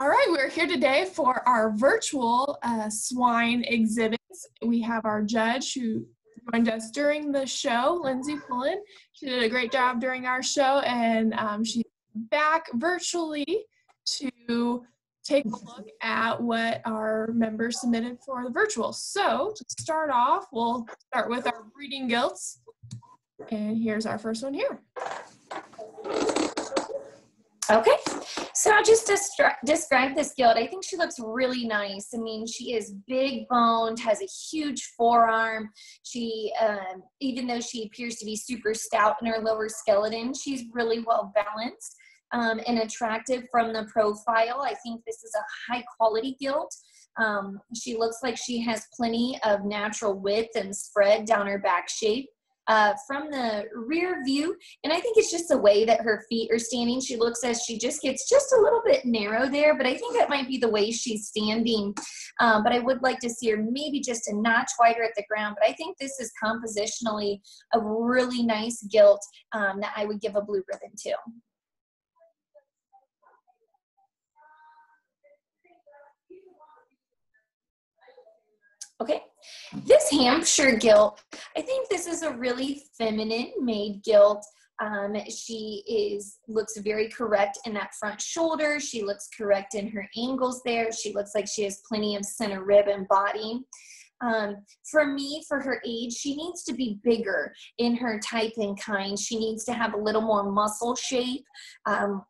All right, we're here today for our virtual swine exhibits. We have our judge who joined us during the show, Lindsay Pullen. She did a great job during our show, and she's back virtually to take a look at what our members submitted for the virtual. So to start off, we'll start with our breeding gilts. And here's our first one here. Okay, so I'll just describe this gilt. I think she looks really nice. I mean, she is big boned, has a huge forearm. She, even though she appears to be super stout in her lower skeleton, she's really well balanced and attractive from the profile. I think this is a high quality gilt. She looks like she has plenty of natural width and spread down her back shape. From the rear view, and I think it's just the way that her feet are standing. She looks as she just gets just a little bit narrow there, but I think that might be the way she's standing. But I would like to see her maybe just a notch wider at the ground. But I think this is compositionally a really nice gilt that I would give a blue ribbon to. Okay, this Hampshire gilt, I think this is a really feminine made gilt. She looks very correct in that front shoulder. She looks correct in her angles there. She looks like she has plenty of center rib and body. For me, for her age, she needs to be bigger in her type and kind. She needs to have a little more muscle shape.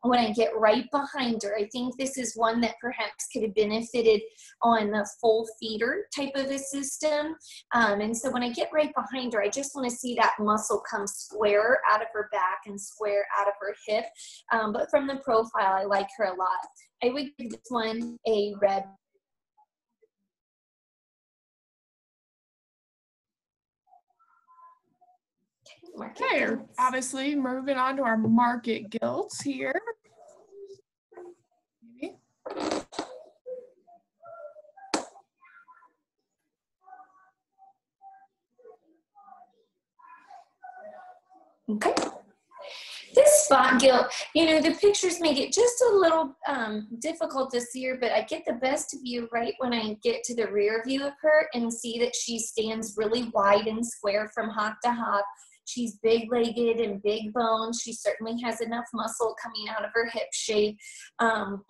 When I get right behind her, I think this is one that perhaps could have benefited on the full feeder type of a system. And so when I get right behind her, I just want to see that muscle come square out of her back and square out of her hip. But from the profile, I like her a lot. I would give this one a red. Okay, obviously moving on to our market gilts here. Maybe. Okay. This spot gilt, you know, the pictures make it just a little difficult to see her, but I get the best view right when I get to the rear view of her and see that she stands really wide and square from hop to hop. She's big-legged and big boned. She certainly has enough muscle coming out of her hip shape.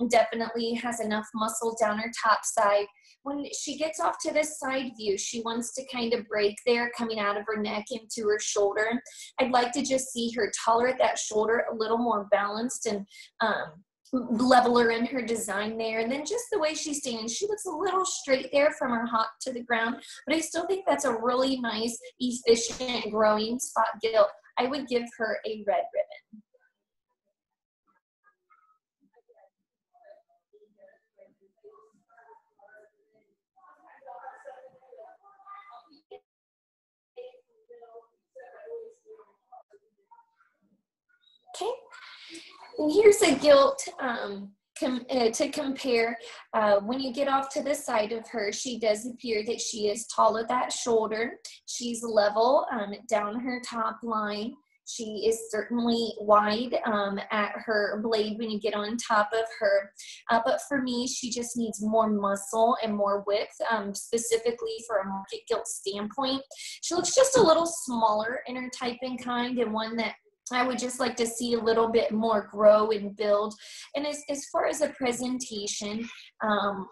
Definitely has enough muscle down her top side. When she gets off to this side view, she wants to kind of break there, coming out of her neck into her shoulder. I'd like to just see her taller at that shoulder, a little more balanced and leveler in her design there. And then just the way she's standing, she looks a little straight there from her hop to the ground, but I still think that's a really nice, efficient, growing spot gilt. I would give her a red ribbon. Okay, and here's a gilt to compare. When you get off to the side of her, she does appear that she is tall at that shoulder. She's level down her top line. She is certainly wide at her blade when you get on top of her. But for me, she just needs more muscle and more width, specifically for a market gilt standpoint. She looks just a little smaller in her type and kind, and one that I would just like to see a little bit more grow and build. And as far as a presentation,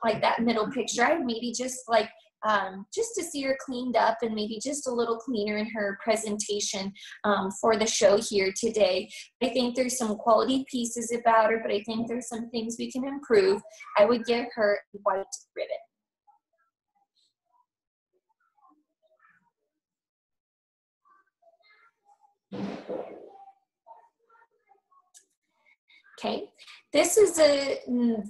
like that middle picture, I would maybe just like just to see her cleaned up and maybe just a little cleaner in her presentation for the show here today. I think there's some quality pieces about her, but I think there's some things we can improve. I would give her a white ribbon. Okay, this is a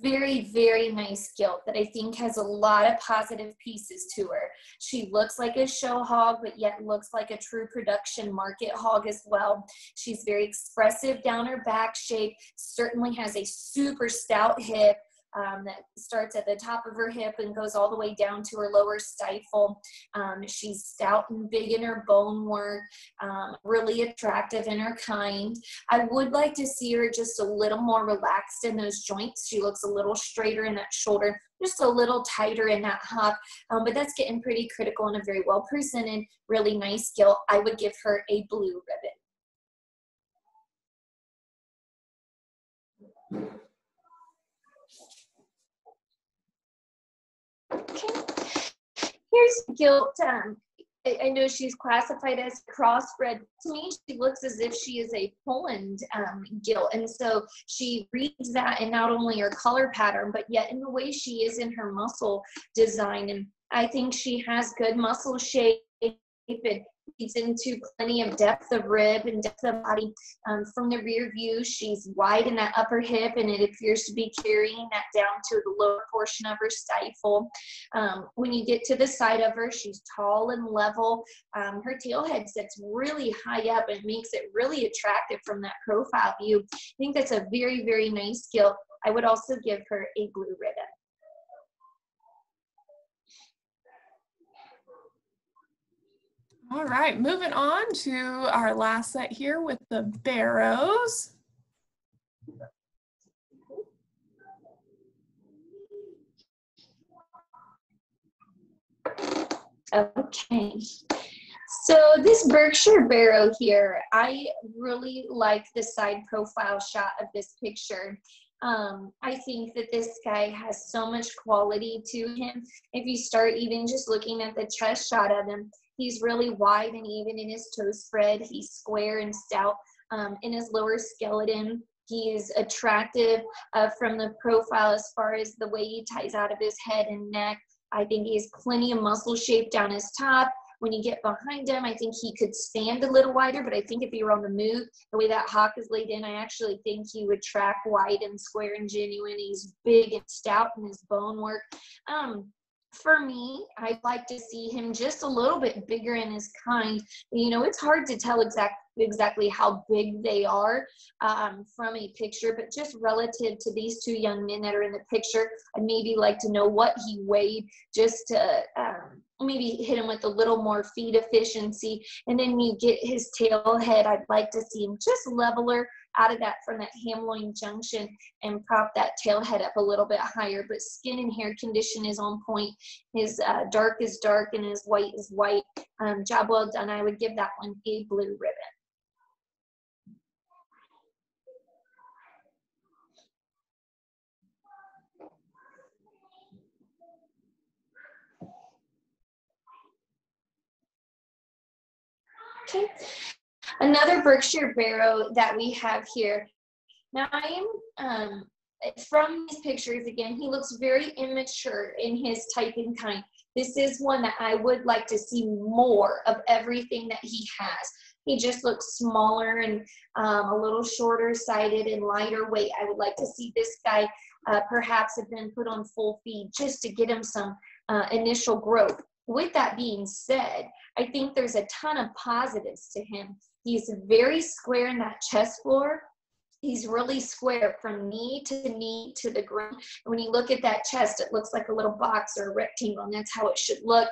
very, very nice gilt that I think has a lot of positive pieces to her. She looks like a show hog, but yet looks like a true production market hog as well. She's very expressive down her back shape, certainly has a super stout hip, that starts at the top of her hip and goes all the way down to her lower stifle. She's stout and big in her bone work, really attractive in her kind. I would like to see her just a little more relaxed in those joints. She looks a little straighter in that shoulder, just a little tighter in that hop, but that's getting pretty critical and a very well presented, really nice gilt. I would give her a blue ribbon. Okay, here's gilt. I know she's classified as crossbred. To me, she looks as if she is a Poland gilt, and so she reads that in not only her color pattern, but yet in the way she is in her muscle design. And I think she has good muscle shape. It feeds into plenty of depth of rib and depth of body. From the rear view, she's wide in that upper hip, and it appears to be carrying that down to the lower portion of her stifle. When you get to the side of her, she's tall and level. Her tail head sits really high up and makes it really attractive from that profile view. I think that's a very, very nice gilt. I would also give her a blue ribbon. All right, moving on to our last set here with the barrows. Okay, so this Berkshire Barrow here, I really like the side profile shot of this picture. I think that this guy has so much quality to him. If you start even just looking at the chest shot of him, he's really wide and even in his toe spread. He's square and stout in his lower skeleton. He is attractive from the profile as far as the way he ties out of his head and neck. I think he has plenty of muscle shape down his top. When you get behind him, I think he could stand a little wider, but I think if he were on the move, the way that hock is laid in, I actually think he would track wide and square and genuine. He's big and stout in his bone work. For me, I'd like to see him just a little bit bigger in his kind. You know, it's hard to tell exactly how big they are from a picture, but just relative to these two young men that are in the picture, I'd maybe like to know what he weighed, just to maybe hit him with a little more feed efficiency. And then you get his tail head, I'd like to see him just leveler out of that from that ham-loin junction and prop that tail head up a little bit higher. But skin and hair condition is on point. His dark is dark and his white is white. Job well done. I would give that one a blue ribbon. Okay, another Berkshire Barrow that we have here. Now I am, from these pictures, again, he looks very immature in his type and kind. This is one that I would like to see more of everything that he has. He just looks smaller and a little shorter sided and lighter weight. I would like to see this guy perhaps have been put on full feed just to get him some initial growth. With that being said, I think there's a ton of positives to him. He's very square in that chest floor. He's really square from knee to the ground. And when you look at that chest, it looks like a little box or a rectangle, and that's how it should look.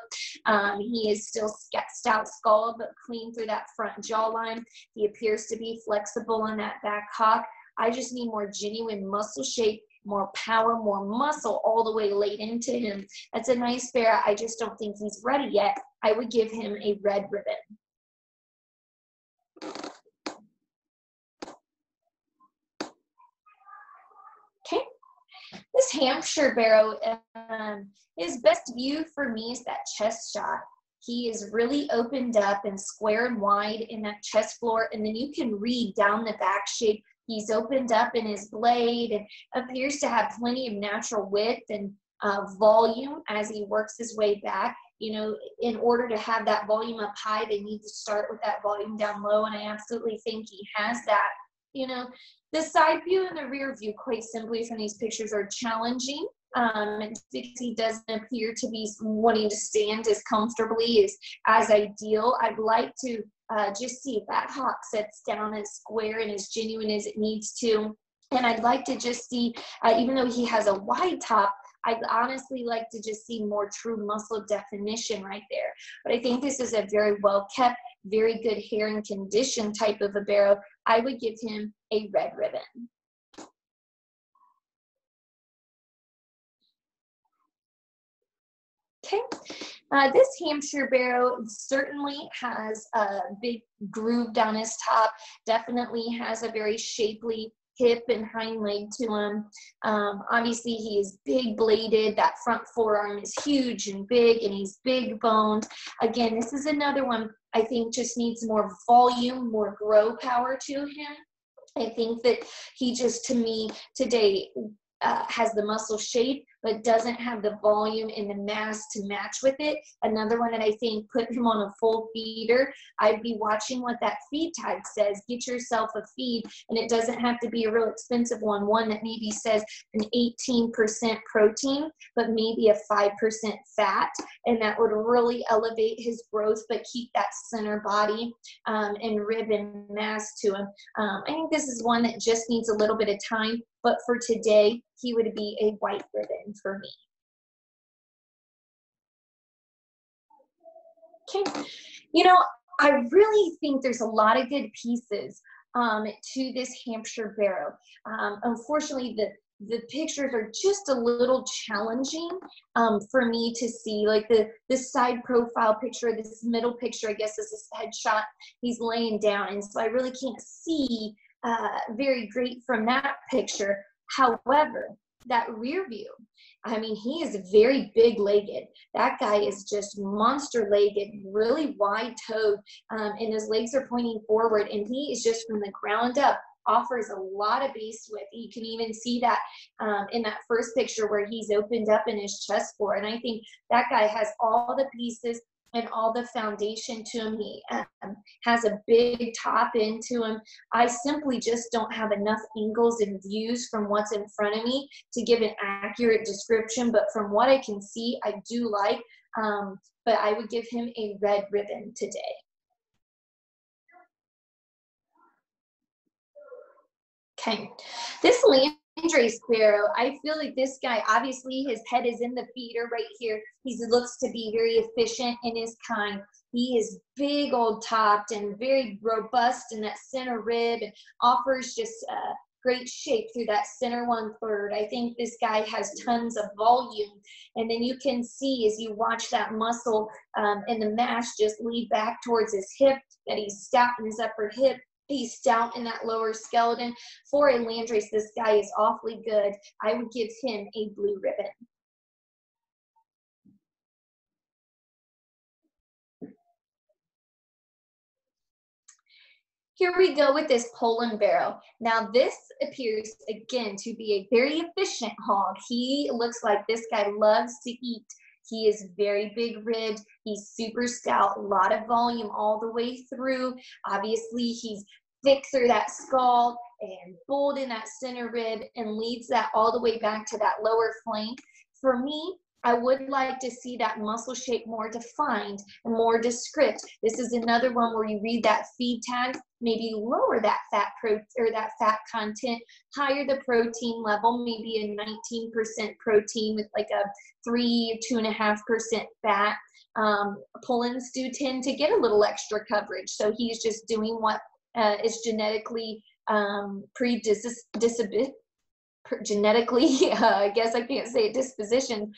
He is still stout skull, but clean through that front jawline. He appears to be flexible in that back hock. I just need more genuine muscle shape, more power, more muscle all the way laid into him. That's a nice bear. I just don't think he's ready yet. I would give him a red ribbon. Okay, this Hampshire Barrow, his best view for me is that chest shot. He is really opened up and square and wide in that chest floor, and then you can read down the back shape. He's opened up in his blade and appears to have plenty of natural width and volume as he works his way back. You know, in order to have that volume up high, they need to start with that volume down low, and I absolutely think he has that. You know, the side view and the rear view, quite simply, from these pictures are challenging because he doesn't appear to be wanting to stand as comfortably as ideal. I'd like to just see if that hock sets down as square and as genuine as it needs to. And I'd like to just see, even though he has a wide top, I'd honestly like to just see more true muscle definition right there. But I think this is a very well kept, very good hair and condition type of a barrow. I would give him a red ribbon. Okay, this Hampshire barrow certainly has a big groove down his top, definitely has a very shapely hip and hind leg to him. Obviously he is big bladed, that front forearm is huge and big, and he's big boned. Again, this is another one I think just needs more volume, more grow power to him. I think that he just, to me, today has the muscle shape, but doesn't have the volume and the mass to match with it. Another one that I think put him on a full feeder, I'd be watching what that feed tag says. Get yourself a feed, and it doesn't have to be a real expensive one that maybe says an 18% protein, but maybe a 5% fat, and that would really elevate his growth, but keep that center body and rib and mass to him. I think this is one that just needs a little bit of time, but for today, he would be a white ribbon for me. Okay, you know, I really think there's a lot of good pieces to this Hampshire barrow. Unfortunately, the pictures are just a little challenging for me to see. Like the side profile picture, this middle picture, I guess is his headshot. He's laying down, and so I really can't see very great from that picture. However, that rear view, I mean, he is very big legged. That guy is just monster legged, really wide toed, and his legs are pointing forward, and he is just from the ground up offers a lot of base width. You can even see that in that first picture where he's opened up in his chest floor. And I think that guy has all the pieces and all the foundation to him. He has a big top into him. I simply just don't have enough angles and views from what's in front of me to give an accurate description, but from what I can see, I do like, but I would give him a red ribbon today. Okay, this Landrace sparrow, I feel like this guy, obviously his head is in the feeder right here. He looks to be very efficient in his kind. He is big old topped and very robust in that center rib, and offers just great shape through that center 1/3. I think this guy has tons of volume. And then you can see as you watch that muscle and the mass just lead back towards his hip, that he's stout in his upper hip. He's stout in that lower skeleton. For a Landrace, this guy is awfully good. I would give him a blue ribbon. Here we go with this Poland barrow. Now this appears again to be a very efficient hog. He looks like this guy loves to eat. He is very big ribbed. He's super stout, a lot of volume all the way through. Obviously, he's thick through that skull and bold in that center rib, and leads that all the way back to that lower flank. For me, I would like to see that muscle shape more defined and more descript. This is another one where you read that feed tag, maybe lower that fat content, higher the protein level, maybe a 19% protein with like a 2.5% fat. Polands do tend to get a little extra coverage, so he's just doing what is genetically I guess I can't say disposition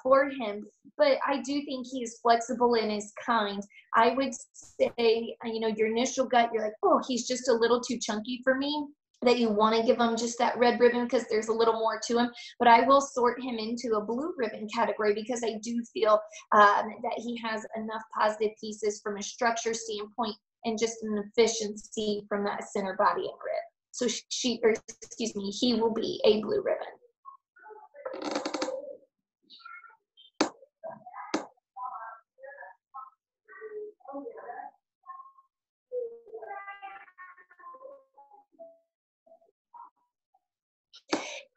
for him, but I do think he is flexible in his kind. I would say, you know, your initial gut, you're like, oh, he's just a little too chunky for me, that you want to give him just that red ribbon because there's a little more to him. But I will sort him into a blue ribbon category because I do feel that he has enough positive pieces from a structure standpoint and just an efficiency from that center body and rib. So he will be a blue ribbon.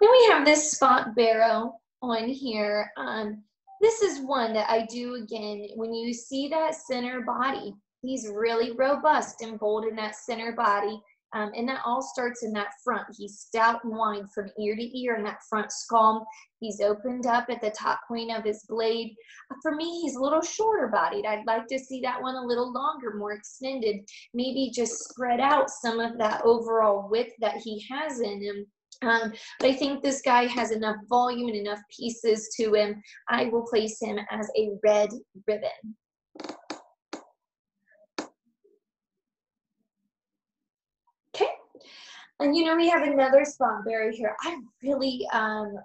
Then we have this spot barrow on here. This is one that I do, again, when you see that center body, he's really robust and bold in that center body. And that all starts in that front. He's stout and wide from ear to ear in that front skull. He's opened up at the top point of his blade. For me, he's a little shorter bodied. I'd like to see that one a little longer, more extended, maybe just spread out some of that overall width that he has in him. But I think this guy has enough volume and enough pieces to him. I will place him as a red ribbon. Okay. And you know, we have another spot berry here. I really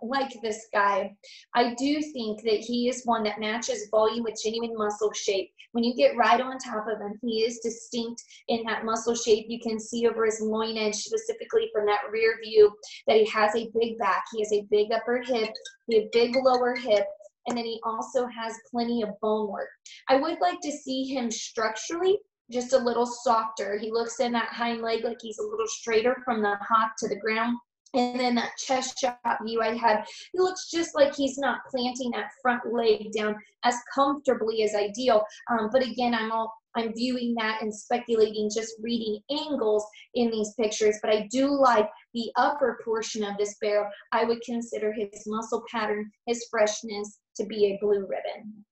like this guy. I do think that he is one that matches volume with genuine muscle shape. When you get right on top of him, he is distinct in that muscle shape. You can see over his loin edge, specifically from that rear view, that he has a big back. He has a big upper hip, a big lower hip, and then he also has plenty of bone work. I would like to see him structurally just a little softer. He looks in that hind leg like he's a little straighter from the hock to the ground. And then that chest shot view I had, he looks just like he's not planting that front leg down as comfortably as ideal. But again, I'm viewing that and speculating, just reading angles in these pictures. But I do like the upper portion of this barrel. I would consider his muscle pattern, his freshness, to be a blue ribbon.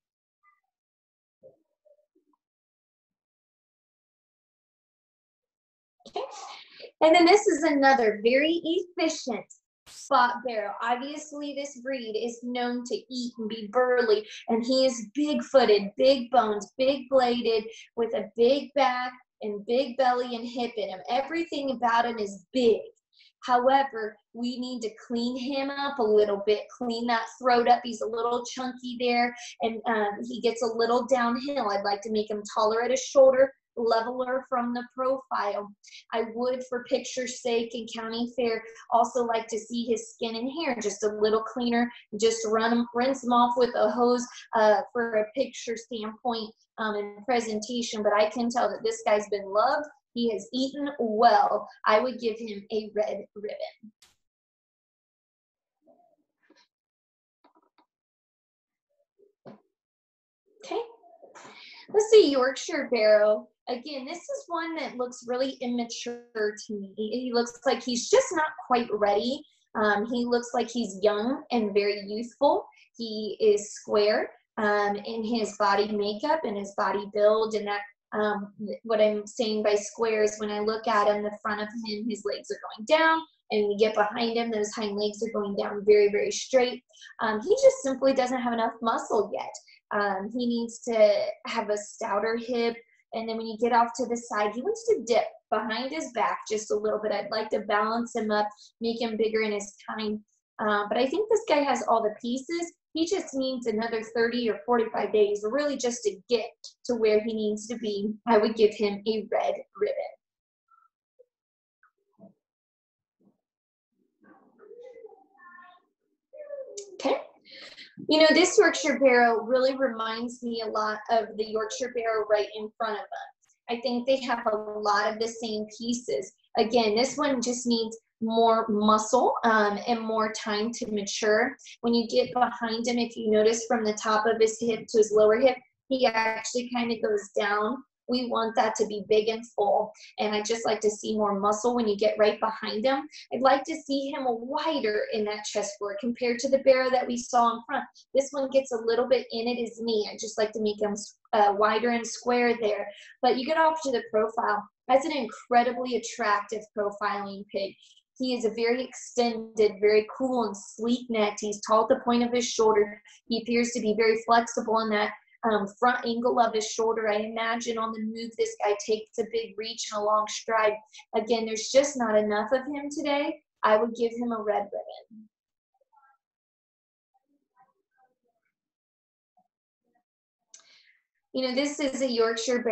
Okay. And then this is another very efficient spot barrel. Obviously, this breed is known to eat and be burly, and he is big-footed, big bones, big bladed, with a big back and big belly and hip in him. Everything about him is big. However, we need to clean him up a little bit, clean that throat up. He's a little chunky there, and he gets a little downhill. I'd like to make him taller at his shoulder, leveler from the profile. I would, for picture's sake and county fair, also like to see his skin and hair just a little cleaner. Just rinse them off with a hose for a picture standpoint and presentation. But I can tell that this guy's been loved. He has eaten well. I would give him a red ribbon. Okay. Let's see, Yorkshire Barrow. Again, this is one that looks really immature to me. He looks like he's just not quite ready. He looks like he's young and very youthful. He is square in his body makeup and his body build, and that what I'm saying by square is when I look at him, the front of him, his legs are going down, and we get behind him, those hind legs are going down very, very straight. He just simply doesn't have enough muscle yet. He needs to have a stouter hip. And then when you get off to the side, he wants to dip behind his back just a little bit. I'd like to balance him up, make him bigger in his time. But I think this guy has all the pieces. He just needs another 30 or 45 days, really just to get to where he needs to be. I would give him a red ribbon. Okay. You know, this Yorkshire Barrow really reminds me a lot of the Yorkshire Barrow right in front of us. I think they have a lot of the same pieces. Again, this one just needs more muscle and more time to mature. When you get behind him, if you notice from the top of his hip to his lower hip, he actually kind of goes down. We want that to be big and full. And I just like to see more muscle when you get right behind him. I'd like to see him wider in that chest board compared to the barrow that we saw in front. This one gets a little bit in at his knee. I just like to make him wider and square there. But you get off to the profile. That's an incredibly attractive profiling pig. He is a very extended, very cool and sleek necked. He's tall at the point of his shoulder. He appears to be very flexible in that front angle of his shoulder. I imagine on the move, this guy takes a big reach and a long stride. Again, there's just not enough of him today. I would give him a red ribbon. You know, this is a Yorkshire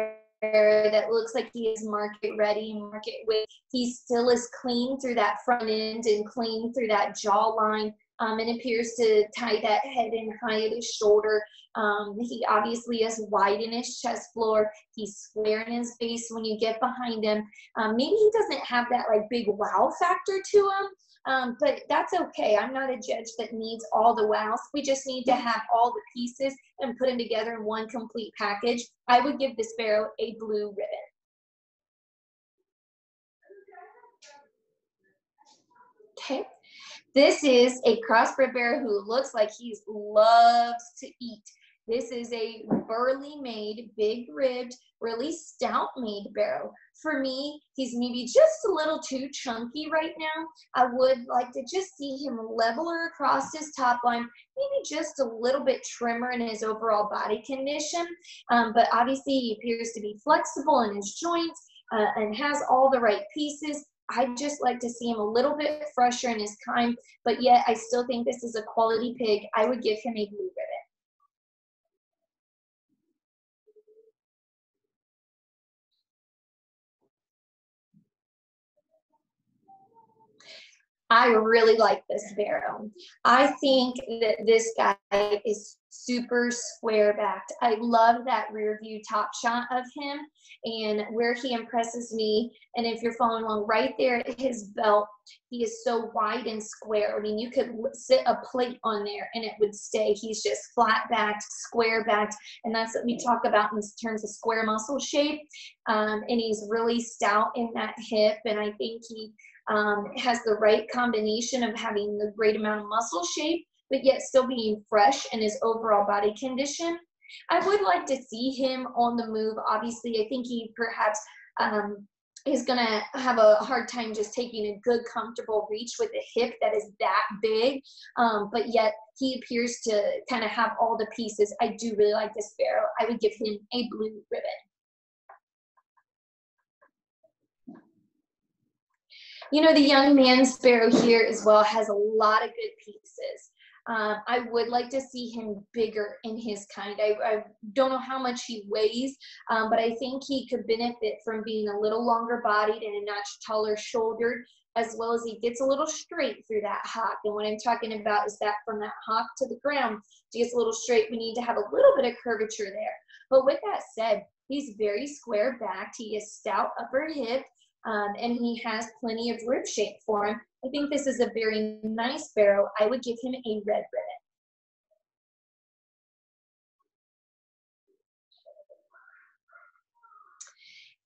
Barrow that looks like he is market ready, market with. He still is clean through that front end and clean through that jawline. And appears to tie that head in high at his shoulder. He obviously is wide in his chest floor. He's square in his face when you get behind him. Maybe he doesn't have that like big wow factor to him, but that's okay. I'm not a judge that needs all the wows. We just need to have all the pieces and put them together in one complete package. I would give this barrow a blue ribbon. Okay. This is a crossbred bear who looks like he loves to eat. This is a burly made, big ribbed, really stout made barrow. For me, he's maybe just a little too chunky right now. I would like to just see him leveler across his top line, maybe just a little bit trimmer in his overall body condition. But obviously he appears to be flexible in his joints and has all the right pieces. I'd just like to see him a little bit fresher in his kind, but yet I still think this is a quality pig. I would give him a blue ribbon. I really like this barrow. I think that this guy is super square backed. I love that rear view top shot of him and where he impresses me. And if you're following along right there at his belt, he is so wide and square. I mean, you could sit a plate on there and it would stay. He's just flat backed, square backed. And that's what we talk about in terms of square muscle shape. And he's really stout in that hip. And I think he has the right combination of having the great amount of muscle shape, but yet still being fresh in his overall body condition. I would like to see him on the move. Obviously, I think he perhaps is going to have a hard time just taking a good, comfortable reach with a hip that is that big, but yet he appears to kind of have all the pieces. I do really like this barrow. I would give him a blue ribbon. You know, the young man's barrow here as well has a lot of good pieces. I would like to see him bigger in his kind. I don't know how much he weighs, but I think he could benefit from being a little longer bodied and a notch taller shouldered, as well as he gets a little straight through that hock. And what I'm talking about is that from that hock to the ground, to get a little straight, we need to have a little bit of curvature there. But with that said, he's very square backed. He is stout upper hip. And he has plenty of rib shape for him. I think this is a very nice barrow. I would give him a red ribbon.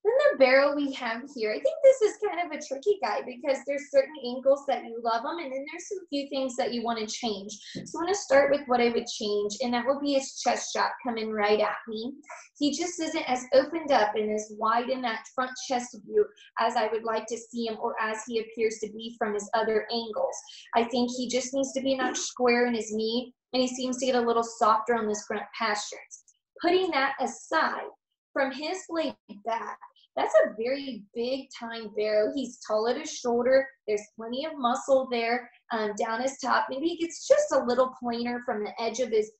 Then the barrow we have here, I think this is kind of a tricky guy because there's certain angles that you love them, and then there's some few things that you want to change. So I'm going to start with what I would change, and that will be his chest shot coming right at me. He just isn't as opened up and as wide in that front chest view as I would like to see him, or as he appears to be from his other angles. I think he just needs to be a notch square in his knee, and he seems to get a little softer on this front pastureance. Putting that aside, from his blade back, that's a very big time barrow. He's tall at his shoulder. There's plenty of muscle there down his top. Maybe he gets just a little plainer from the edge of his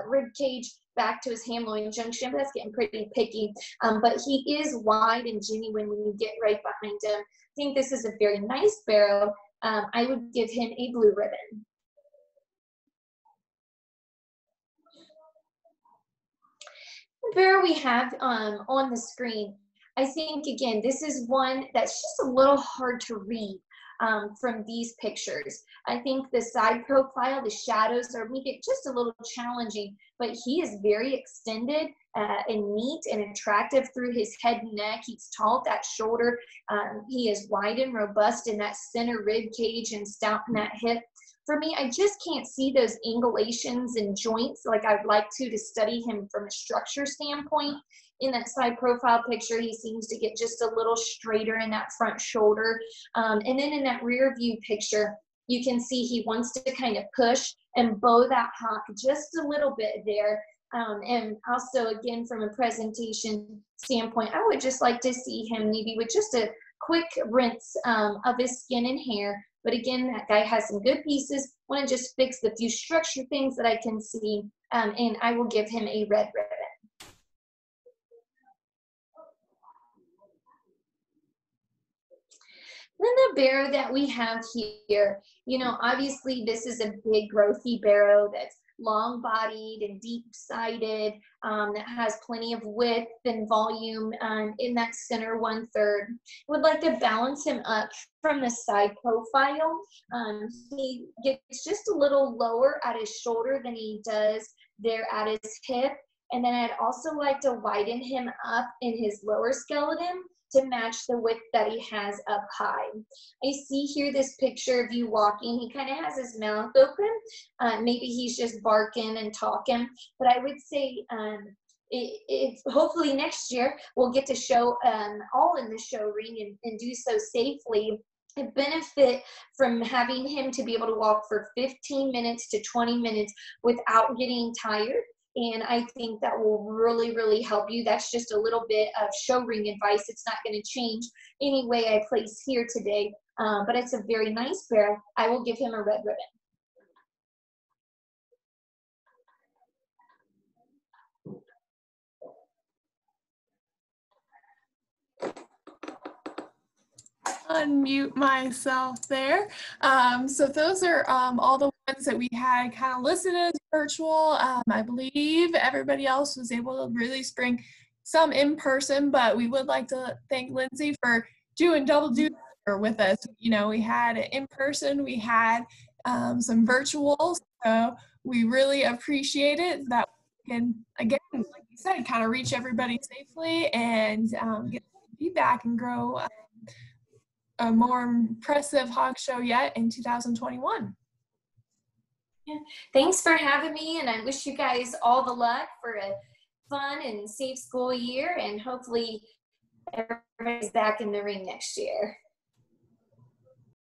rib cage back to his ham-loin junction. That's getting pretty picky. But he is wide and genuine when you get right behind him. I think this is a very nice barrow. I would give him a blue ribbon. The barrow we have on the screen, I think, again, this is one that's just a little hard to read from these pictures. I think the side profile, the shadows make it just a little challenging, but he is very extended and neat and attractive through his head and neck. He's tall at that shoulder. He is wide and robust in that center rib cage and stout in that hip. For me, I just can't see those angulations and joints like I'd like to study him from a structure standpoint. In that side profile picture, he seems to get just a little straighter in that front shoulder. And then in that rear view picture, you can see he wants to kind of push and bow that hock just a little bit there. And also, again, from a presentation standpoint, I would just like to see him maybe with just a quick rinse of his skin and hair. But again, that guy has some good pieces. I want to just fix the few structure things that I can see, and I will give him a red ribbon. Then the barrow that we have here, you know, obviously this is a big growthy barrow that's long bodied and deep sided, that has plenty of width and volume in that center 1/3. Would like to balance him up from the side profile. He gets just a little lower at his shoulder than he does there at his hip. And then I'd also like to widen him up in his lower skeleton to match the width that he has up high. I see here this picture of you walking. He kind of has his mouth open. Maybe he's just barking and talking, but I would say hopefully next year we'll get to show all in the show ring and do so safely. A benefit from having him to be able to walk for 15 minutes to 20 minutes without getting tired. And I think that will really, really help you. That's just a little bit of show ring advice. It's not going to change any way I place here today, but it's a very nice pair. I will give him a red ribbon. Unmute myself there. So those are all the ones that we had kind of listed as virtual. I believe everybody else was able to really spring some in person, but we would like to thank Lindsay for doing double duty with us. You know, we had it in person, we had some virtual, so we really appreciate it that we can, again, like you said, kind of reach everybody safely and get feedback and grow a more impressive hog show yet in 2021. Yeah. Thanks for having me, and I wish you guys all the luck for a fun and safe school year, and hopefully everybody's back in the ring next year.